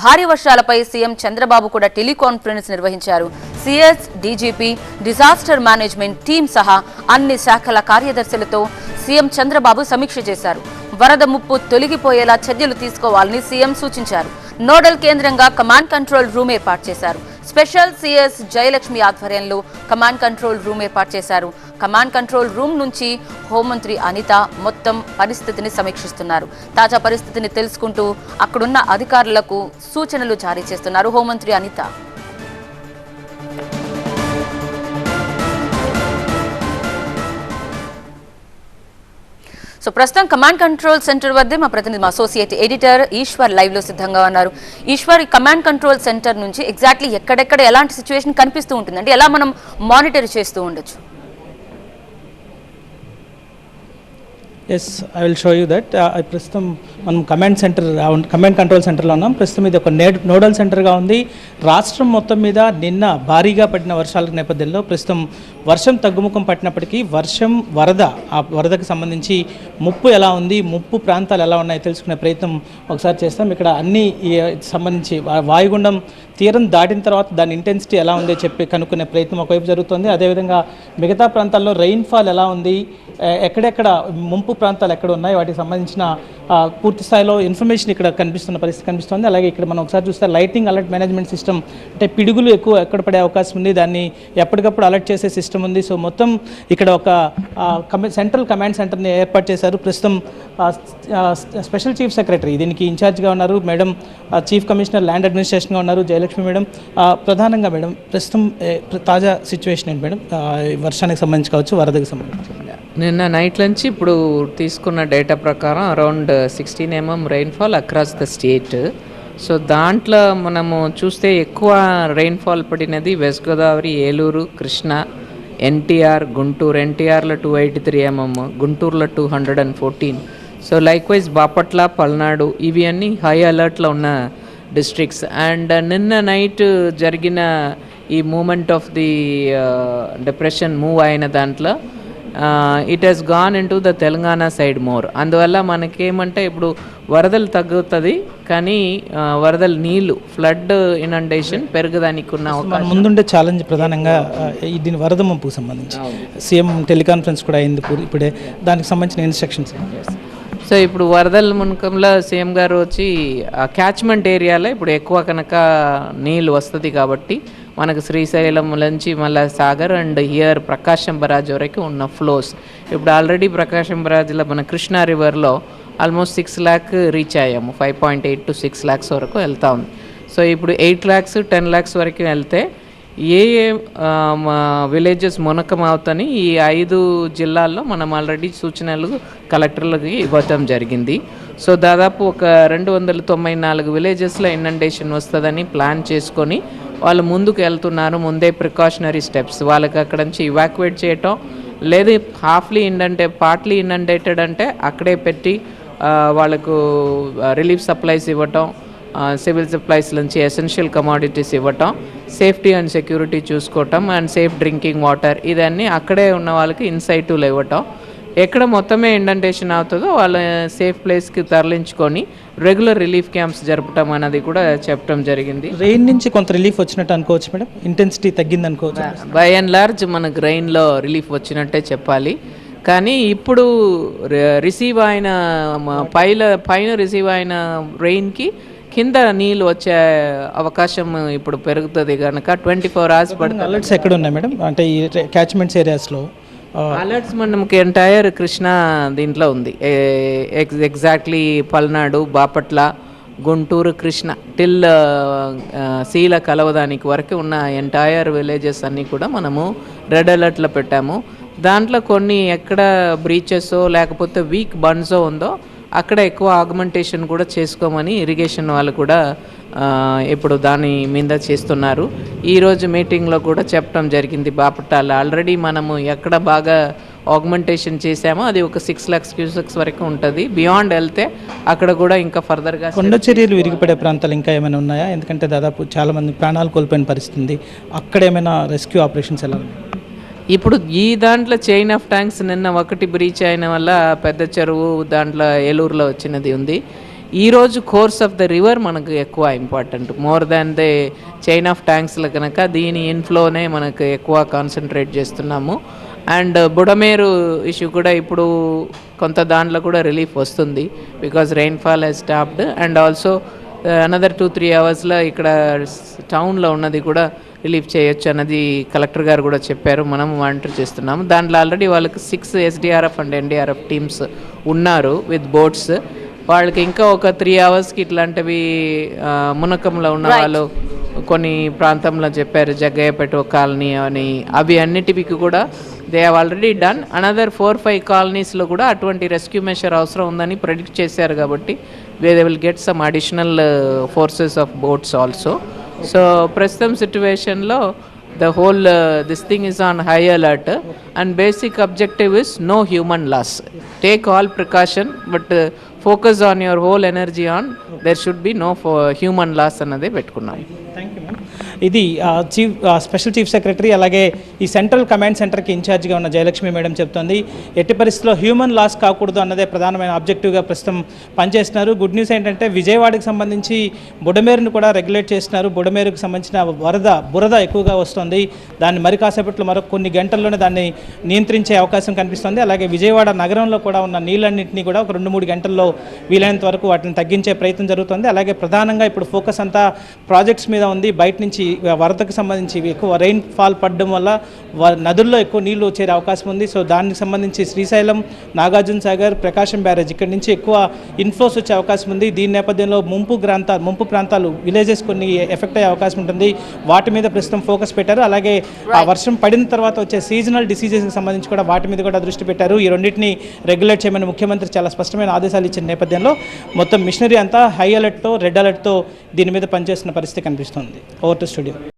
భారీ వర్షాలపై సీఎం చంద్రబాబు కూడా టెలికాన్ఫరెన్స్ నిర్వహించారు. CS, DGP, disaster management team సహా అన్ని శాఖల కార్యదర్శులతో సీఎం చంద్రబాబు సమీక్ష చేశారు. వరద ముప్పు తొలగిపోయేలా చర్యలు తీసుకోవాలని సీఎం సూచించారు. నోడల్ కేంద్రంగా కమాండ్ కంట్రోల్ రూమ్ ఏర్పాటు చేశారు. స్పెషల్ సీఎస్ జయలక్ష్మి ఆధ్వర్యంలో కమాండ్ కంట్రోల్ రూమ్ ఏర్పాటు చేశారు. కమాండ్ కంట్రోల్ రూమ్ నుంచి హోంమంత్రి అనిత మొత్తం పరిస్థితిని సమీక్షిస్తున్నారు. తాజా పరిస్థితిని తెలుసుకుంటూ అక్కడున్న అధికారులకు సూచనలు జారీ చేస్తున్నారు హోంమంత్రి అనిత. సో ప్రస్తుతం కమాండ్ కంట్రోల్ సెంటర్ వద్దే మా ప్రతినిధి, మా అసోసియేట్ ఎడిటర్ ఈశ్వర్ లైవ్ లో సిద్ధంగా ఉన్నారు. ఈశ్వర్, కమాండ్ కంట్రోల్ సెంటర్ నుంచి ఎగ్జాక్ట్లీ ఎక్కడెక్కడ ఎలాంటి సిచ్యువేషన్ కనిపిస్తూ ఉంటుంది, అంటే ఎలా మనం మానిటర్ చేస్తూ ఉండొచ్చు? Yes, I will show you that. ప్రస్తుతం మనం కమాండ్ కంట్రోల్ సెంటర్లో ఉన్నాం. ప్రస్తుతం ఇది ఒక నోడల్ సెంటర్గా ఉంది. రాష్ట్రం మొత్తం మీద నిన్న భారీగా పడిన వర్షాల నేపథ్యంలో ప్రస్తుతం వర్షం తగ్గుముఖం పట్టినప్పటికీ ఆ వరదకు సంబంధించి ముప్పు ఎలా ఉంది, ముప్పు ప్రాంతాలు ఎలా ఉన్నాయో తెలుసుకునే ప్రయత్నం ఒకసారి చేస్తాం. ఇక్కడ అన్ని సంబంధించి వాయుగుండం తీరం దాటిన తర్వాత దాని ఇంటెన్సిటీ ఎలా ఉందో కనుక్కునే ప్రయత్నం ఒకవైపు జరుగుతుంది. అదేవిధంగా మిగతా ప్రాంతాల్లో రెయిన్ఫాల్ ఎలా ఉంది, ఎక్కడెక్కడ ముంపు ప్రాంతాలు ఎక్కడ ఉన్నాయి, వాటికి సంబంధించిన పూర్తి స్థాయిలో ఇన్ఫర్మేషన్ ఇక్కడ కనిపిస్తున్న పరిస్థితి కనిపిస్తుంది. అలాగే ఇక్కడ మనం ఒకసారి చూస్తే లైటింగ్ అలర్ట్ మేనేజ్మెంట్ సిస్టమ్, అంటే పిడుగులు ఎక్కువ ఎక్కడ పడే అవకాశం ఉంది, దాన్ని ఎప్పటికప్పుడు అలర్ట్ చేసే సిస్టమ్ ఉంది. సో మొత్తం ఇక్కడ ఒక సెంట్రల్ కమాండ్ సెంటర్ని ఏర్పాటు చేశారు. ప్రస్తుతం స్పెషల్ చీఫ్ సెక్రటరీ దీనికి ఇన్ఛార్జ్గా ఉన్నారు మేడం, చీఫ్ కమిషనర్ ల్యాండ్ అడ్మినిస్ట్రేషన్గా ఉన్నారు జయలక్ష్మి మేడం. ప్రధానంగా మేడం ప్రస్తుతం తాజా సిచ్యువేషన్ ఏంటి మేడం, వర్షానికి సంబంధించి కావచ్చు, వరదకి సంబంధించి? నిన్న నైట్ నుంచి ఇప్పుడు తీసుకున్న డేటా ప్రకారం around 16 mm rainfall across the state. So దాంట్లో మనము చూస్తే ఎక్కువ రెయిన్ఫాల్ పడినది వెస్ట్ గోదావరి, ఏలూరు, కృష్ణ, ఎన్టీఆర్, గుంటూరు. ఎన్టీఆర్లో 283 mm, గుంటూరులో 214. సో లైక్వైజ్ బాపట్ల, పల్నాడు ఇవి అన్నీ హై అలర్ట్లో ఉన్న డిస్ట్రిక్ట్స్. అండ్ నిన్న నైట్ జరిగిన ఈ moment of the depression move అయిన దాంట్లో it has gone into the Telangana side more. అందువల్ల మనకేమంటే ఇప్పుడు వరదలు తగ్గుతుంది, కానీ వరదల నీళ్లు ఫ్లడ్ ఇనండేషన్ పెరగదానికి ఉన్న ముందుండే ఛాలెంజ్ ప్రధానంగా దీని వరద ముంపుకు సంబంధించి సీఎం టెలికాన్ఫరెన్స్ కూడా అయింది ఇప్పుడే, దానికి సంబంధించిన ఇన్స్ట్రక్షన్స్. సో ఇప్పుడు వరదల మునకంలో సీఎం గారు వచ్చి ఆ క్యాచ్మెంట్ ఏరియాలో ఇప్పుడు ఎక్కువ కనుక నీళ్ళు వస్తుంది కాబట్టి మనకు శ్రీశైలం నుంచి మళ్ళీ Sagar and here Prakasam barrage వరకు ఉన్న ఫ్లోస్ ఇప్పుడు ఆల్రెడీ ప్రకాశం బరాజ్లో మన కృష్ణా రివర్లో ఆల్మోస్ట్ 6 lakh రీచ్ అయ్యాము. 5.8 to 6 lakhs వరకు వెళ్తా ఉంది. సో ఇప్పుడు 8 lakhs 10 lakhs వరకు వెళ్తే ఏ విలేజెస్ మునకం అవుతాయని ఈ 5 జిల్లాల్లో మనం ఆల్రెడీ సూచనలు కలెక్టర్లకి ఇవ్వటం జరిగింది. సో దాదాపు ఒక 294 విలేజెస్లో ఇనండేషన్ వస్తుందని ప్లాన్ చేసుకొని వాళ్ళు ముందుకు వెళ్తున్నారు. ముందే ప్రికాషనరీ స్టెప్స్ వాళ్ళకి అక్కడ నుంచి ఇవాక్యువేట్ చేయటం, లేదు పార్ట్లీ ఇనండేటెడ్ అంటే అక్కడే పెట్టి వాళ్ళకు రిలీఫ్ సప్లైస్ ఇవ్వటం, సివిల్ సప్లైస్ నుంచి ఎసెన్షియల్ కమోడిటీస్ ఇవ్వటం, సేఫ్టీ అండ్ సెక్యూరిటీ చూసుకోవటం అండ్ సేఫ్ డ్రింకింగ్ వాటర్ ఇదన్నీ అక్కడే ఉన్న వాళ్ళకి ఇన్సైటివ్లు ఇవ్వటం. ఎక్కడ మొత్తమే ఇండెంటేషన్ అవుతుందో వాళ్ళ సేఫ్ ప్లేస్కి తరలించుకొని రెగ్యులర్ రిలీఫ్ క్యాంప్స్ జరపటం అనేది కూడా చెప్పడం జరిగింది. రెయిన్ నుంచి కొంత రిలీఫ్ వచ్చినట్టు అనుకోవచ్చు మేడం, ఇంటెన్సిటీ తగ్గింది అనుకోవచ్చు. బై అండ్ లార్జ్ మనకు రెయిన్లో రిలీఫ్ వచ్చినట్టే చెప్పాలి. కానీ ఇప్పుడు రిసీవ్ అయిన పైన రిసీవ్ అయిన రెయిన్కి కింద నీళ్ళు వచ్చే అవకాశం ఇప్పుడు పెరుగుతుంది కనుక 24 hours పడుతుంది. అలర్ట్స్ ఎక్కడ ఉన్నాయి మేడం, అంటే ఈ క్యాచ్మెంట్స్ ఏరియాస్లో? అలర్ట్స్ మనకి ఎంటైర్ కృష్ణా దీంట్లో ఉంది. ఎగ్జాక్ట్లీ పల్నాడు, బాపట్ల, గుంటూరు, కృష్ణ టిల్ సీల కలవదానికి వరకు ఉన్న ఎంటైర్ విలేజెస్ అన్నీ కూడా మనము రెడ్ అలర్ట్లో పెట్టాము. దాంట్లో కొన్ని ఎక్కడ బ్రీచెస్ లేకపోతే వీక్ బండ్సో ఉందో అక్కడ ఎక్కువ ఆగ్మెంటేషన్ కూడా చేసుకోమని ఇరిగేషన్ వాళ్ళు కూడా ఇప్పుడు దాని మీద చేస్తున్నారు. ఈరోజు మీటింగ్లో కూడా చెప్పడం జరిగింది. బాపట్ల ఆల్రెడీ మనము ఎక్కడ బాగా ఆగ్మెంటేషన్ చేసామో అది ఒక 6 lakhs cusecs వరకు ఉంటుంది. బియాండ్ వెళ్తే అక్కడ కూడా ఇంకా ఫర్దర్గా కొండ చర్యలు విరిగిపడే ప్రాంతాలు ఇంకా ఏమైనా ఉన్నాయా? ఎందుకంటే దాదాపు చాలామంది ప్రాణాలు కోల్పోయిన పరిస్థితి ఉంది. అక్కడ ఏమైనా రెస్క్యూ ఆపరేషన్స్ ఎలా ఉన్నాయి? ఇప్పుడు ఈ దాంట్లో చైన్ ఆఫ్ ట్యాంక్స్ నిన్న ఒకటి బ్రీచ్ అయిన వల్ల పెద్ద చెరువు దాంట్లో ఏలూరులో వచ్చినది ఉంది. ఈరోజు కోర్స్ ఆఫ్ ద రివర్ మనకు ఎక్కువ important more than the chain of ట్యాంక్స్లో కనుక దీని ఇన్ఫ్లోనే మనకు ఎక్కువ కాన్సన్ట్రేట్ చేస్తున్నాము. అండ్ బుడమేరు ఇష్యూ కూడా ఇప్పుడు కొంత దాంట్లో కూడా రిలీఫ్ వస్తుంది because rainfall has stopped. And also another 2-3 అవర్స్లో ఇక్కడ టౌన్లో ఉన్నది కూడా రిలీఫ్ చేయొచ్చు అన్నది కలెక్టర్ గారు కూడా చెప్పారు. మనం మానిటర్ చేస్తున్నాము. దాంట్లో ఆల్రెడీ వాళ్ళకి 6 SDRF అండ్ NDRF టీమ్స్ ఉన్నారు విత్ బోట్స్. వాళ్ళకి ఇంకా ఒక 3 అవర్స్కి ఇట్లాంటివి మునకంలో ఉన్న వాళ్ళు కొన్ని ప్రాంతంలో చెప్పారు, జగ్గయ్యపేట కాలనీ అని, అవి అన్నిటికి కూడా they have already done. Another 4-5 కాలనీస్లో కూడా అటువంటి రెస్క్యూ మెషర్ అవసరం ఉందని ప్రెడిక్ట్ చేశారు కాబట్టి they will get some additional forces of boats also. So ప్రస్తుతం సిచ్యువేషన్లో the whole this thing is on high alert and basic objective is no human loss. Take all precaution but focus on your whole energy on there should be no human loss అన్నదే పెట్టుకున్నాం. Thank you ma'am. ఇది special chief secretary అలాగే ఈ central command సెంటర్కి ఇన్ఛార్జ్గా ఉన్న Jayalakshmi madam చెప్తోంది. ఎట్టి పరిస్థితుల్లో హ్యూమన్ లాస్ కాకూడదు అన్నదే ప్రధానమైన ఆబ్జెక్టివ్గా ప్రస్తుతం పనిచేస్తున్నారు. గుడ్ న్యూస్ ఏంటంటే విజయవాడకి సంబంధించి బుడమేరును కూడా రెగ్యులేట్ చేస్తున్నారు. బుడమేరుకు సంబంధించిన బురద ఎక్కువగా వస్తుంది. దాన్ని మరి కాసేపట్లో మరొక కొన్ని గంటల్లోనే దాన్ని నియంత్రించే అవకాశం కనిపిస్తుంది. అలాగే విజయవాడ నగరంలో కూడా ఉన్న నీళ్ళన్నింటినీ కూడా ఒక 2-3 గంటల్లో వీలైనంత వరకు వాటిని తగ్గించే ప్రయత్నం జరుగుతుంది. అలాగే ప్రధానంగా ఇప్పుడు ఫోకస్ అంతా ప్రాజెక్ట్స్ మీద ఉంది. బయట నుంచి వరదకు సంబంధించి ఎక్కువ రెయిన్ ఫాల్ పడడం వల్ల నదుల్లో ఎక్కువ నీళ్లు చేరే అవకాశం ఉంది. సో దానికి సంబంధించి శ్రీశైలం, నాగార్జున సాగర్, ప్రకాశం బ్యారేజ్ ఇక్కడ నుంచి ఎక్కువ ఇన్ఫ్లోస్ వచ్చే అవకాశం ఉంది. దీని నేపథ్యంలో ముంపు ప్రాంతాలు విలేజెస్ కొన్ని ఎఫెక్ట్ అయ్యే అవకాశం ఉంటుంది. వాటి మీద ప్రస్తుతం ఫోకస్ పెట్టారు. అలాగే ఆ వర్షం పడిన తర్వాత వచ్చే సీజనల్ డిసీజెస్కి సంబంధించి కూడా వాటి మీద కూడా దృష్టి పెట్టారు. ఈ రెండింటిని రెగ్యులేట్ చేయమని ముఖ్యమంత్రి చాలా స్పష్టమైన ఆదేశాలు ఇచ్చిన నేపథ్యంలో మొత్తం మిషనరీ అంతా హై అలర్ట్తో, రెడ్ అలర్ట్తో దీని మీద పనిచేస్తున్న పరిస్థితి కనిపిస్తుంది. Over to studio.